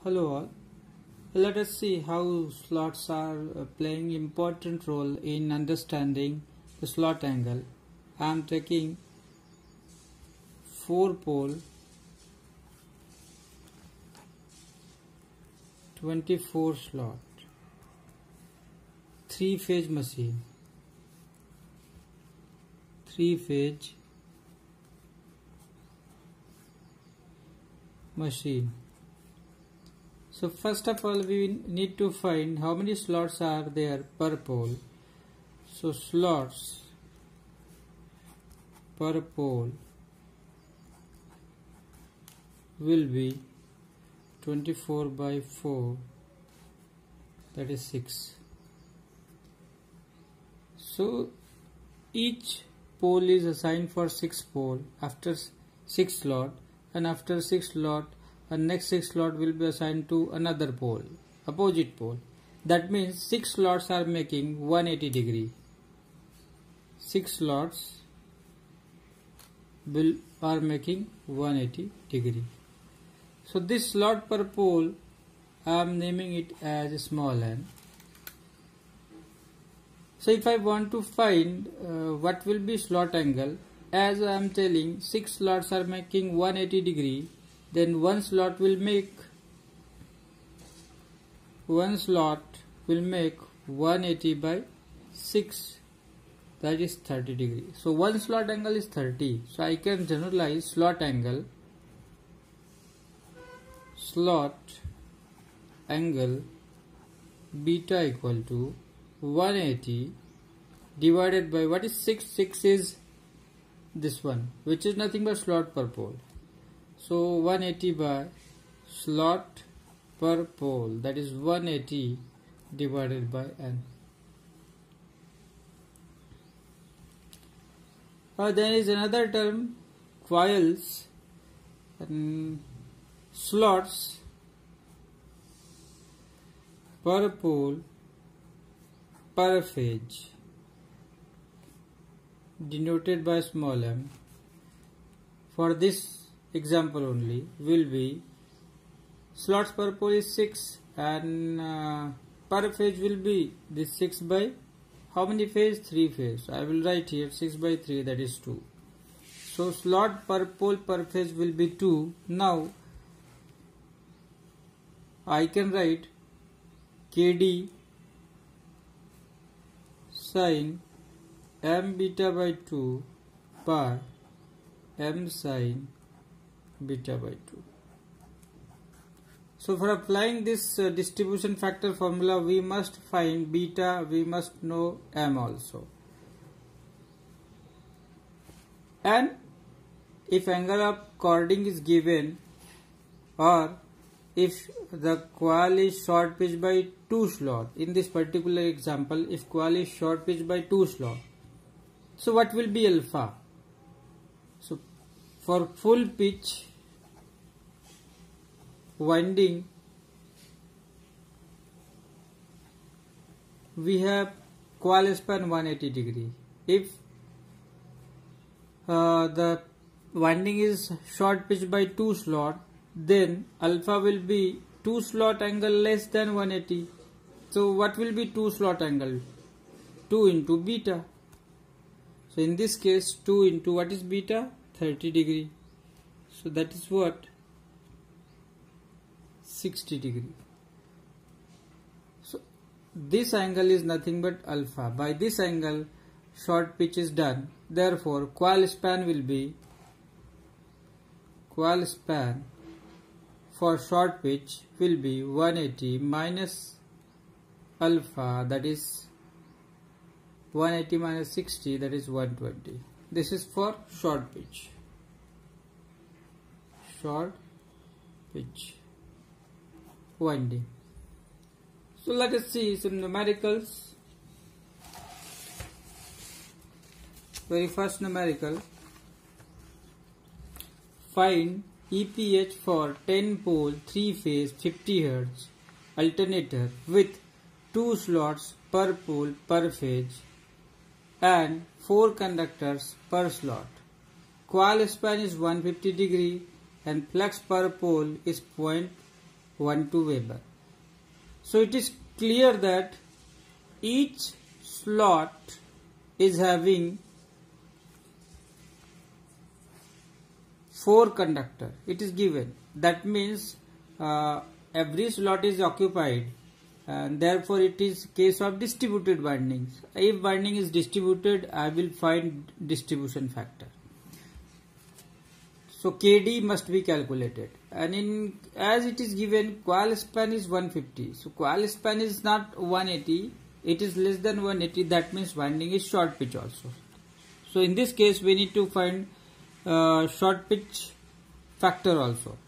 Hello all. Let us see how slots are playing important role in understanding the slot angle. I am taking 4-pole 24 slot 3-phase machine. 3-phase machine. So first of all we need to find how many slots are there per pole. So slots per pole will be 24 by 4, that is 6. So each pole is assigned for 6 pole after 6 slot, and after 6 slot and next 6 slot will be assigned to another pole, opposite pole. That means 6 slots are making 180 degree. 6 slots are making 180 degree. So this slot per pole I am naming it as small n. So if I want to find what will be slot angle, as I am telling 6 slots are making 180 degree, then one slot will make 180 by 6, that is 30 degree. So one slot angle is 30. So I can generalize slot angle beta equal to 180 divided by what is 6? 6 is this one, which is nothing but slot per pole. So 180 by slot per pole, that is 180 divided by n. There is another term, coils and slots per pole per phase, denoted by small m. For this example only will be slots per pole is 6 and per phase will be this 6 by how many phase? 3 phase. I will write here 6 by 3, that is 2. So slot per pole per phase will be 2. Now I can write KD sin m beta by 2 by m sin beta by 2. So for applying this distribution factor formula, we must find beta, we must know m also. And if angle of chording is given, or if the coil is short pitch by 2 slot, in this particular example, if coil is short pitch by 2 slot, so what will be alpha? So for full pitch winding, we have coil span 180 degree. If the winding is short pitch by 2 slot, then alpha will be 2 slot angle less than 180. So what will be 2 slot angle? 2 into beta. So in this case 2 into what is beta? 30 degree. So that is what? 60 degree. So this angle is nothing but alpha. By this angle short pitch is done. Therefore coil span will be, coil span for short pitch will be 180 minus alpha, that is 180 minus 60, that is 120. This is for short pitch. Short pitch winding. So let us see some numericals. Very first numerical, find EPH for 10 pole 3 phase 50 Hz alternator with 2 slots per pole per phase and 4 conductors per slot. Coil span is 150 degree and flux per pole is 12 Weber. So it is clear that each slot is having 4 conductor. It is given. That means every slot is occupied, and therefore it is case of distributed windings. If winding is distributed, I will find distribution factor. So KD must be calculated, and as it is given, coil span is 150. So coil span is not 180, it is less than 180. That means winding is short pitch also. So in this case, we need to find short pitch factor also.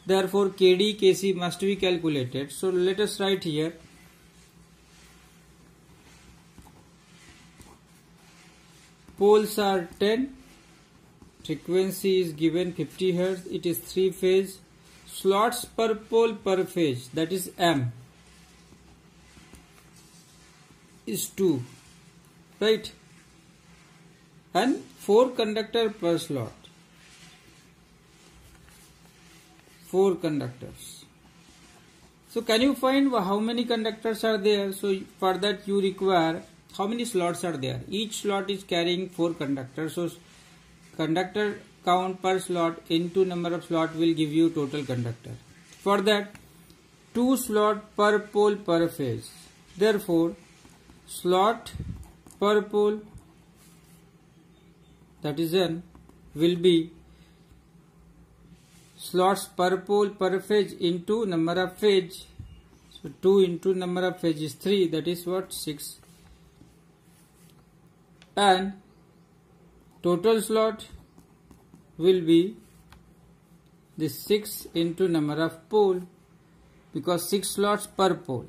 Therefore KD, KC must be calculated. So let us write here. Poles are 10. Frequency is given 50 Hz. It is 3 phase. Slots per pole per phase, that is M, is 2, right? And 4 conductor per slot. 4 conductors. So can you find how many conductors are there? So for that you require how many slots are there. Each slot is carrying 4 conductors. So conductor count per slot into number of slot will give you total conductor. For that, 2 slot per pole per phase. Therefore, slot per pole, that is N, will be slots per pole per phase into number of phase. So 2 into number of phase is 3, that is what, 6. And total slot will be this 6 into number of pole, because 6 slots per pole.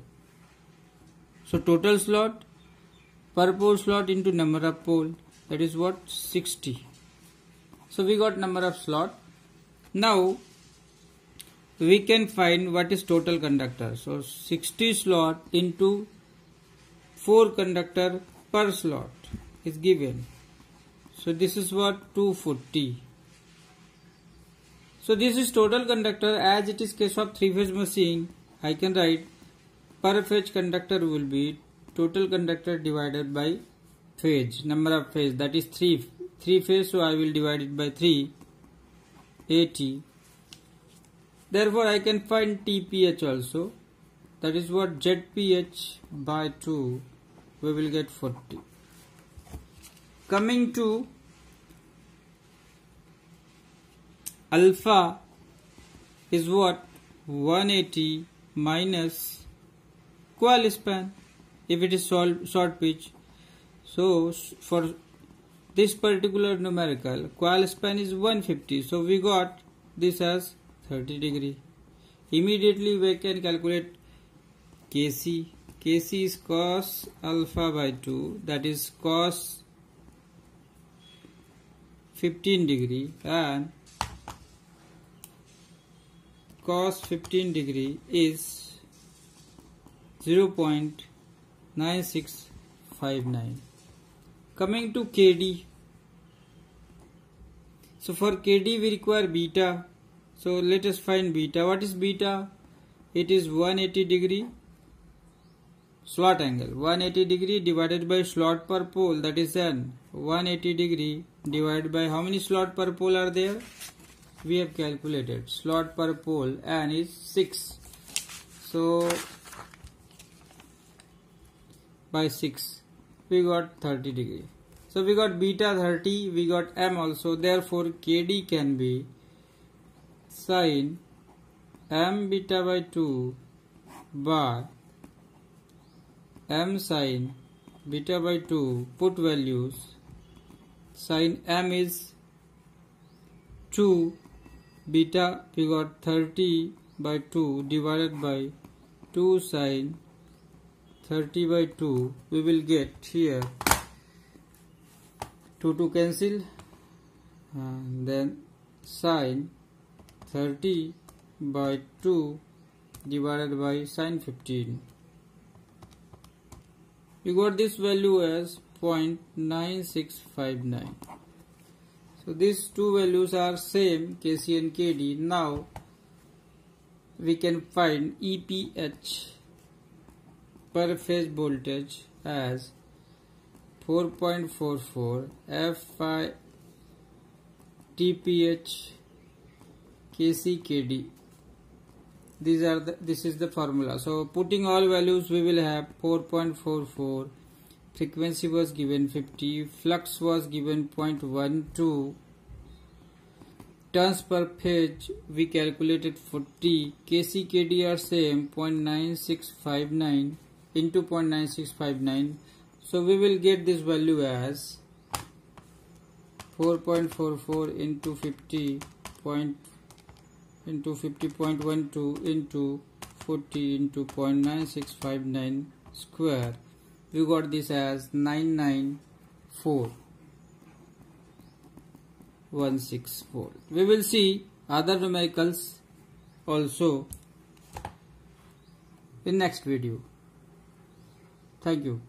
So total slot per pole slot into number of pole, that is what, 60. So we got number of slot. Now we can find what is total conductor. So 60 slot into 4 conductor per slot is given. So this is what, 240. So this is total conductor. As it is case of 3-phase machine, I can write per phase conductor will be total conductor divided by phase, number of phase, that is 3 phase, so I will divide it by 3, 80. Therefore I can find TPH also, that is what, ZPH by 2, we will get 40. Coming to alpha is what, 180 minus coil span if it is short pitch. So for this particular numerical, coil span is 150. So we got this as 30 degree. Immediately we can calculate KC. KC is cos alpha by 2, that is cos 15 degree, and cos 15 degree is 0.9659. Coming to KD. So for KD we require beta. So let us find beta. What is beta? It is 180 degree slot angle. 180 degree divided by slot per pole, that is N. 180 degree divided by how many slot per pole are there? We have calculated. Slot per pole N is 6. So by 6 we got 30 degree. So we got beta 30, we got M also. Therefore KD can be sin M beta by 2 by M sin beta by 2. Put values. Sin M is 2, beta we got 30 by 2 divided by 2 sin 30 by 2. We will get here 2 cancel, and then sin 30 by 2 divided by sin 15. We got this value as 0.9659. So these two values are same, KC and KD. Now we can find EPH per phase voltage as 4.44 FI TPH KC KD. This is the formula. So putting all values, we will have 4.44. Frequency was given 50. Flux was given 0.12. Turns per phase we calculated 40. KC KD are same, 0.9659 into 0.9659. So we will get this value as 4.44 into 50 into 50.12 into 40 into 0.9659 square. We got this as 99416 volt. We will see other numericals also in next video. Thank you.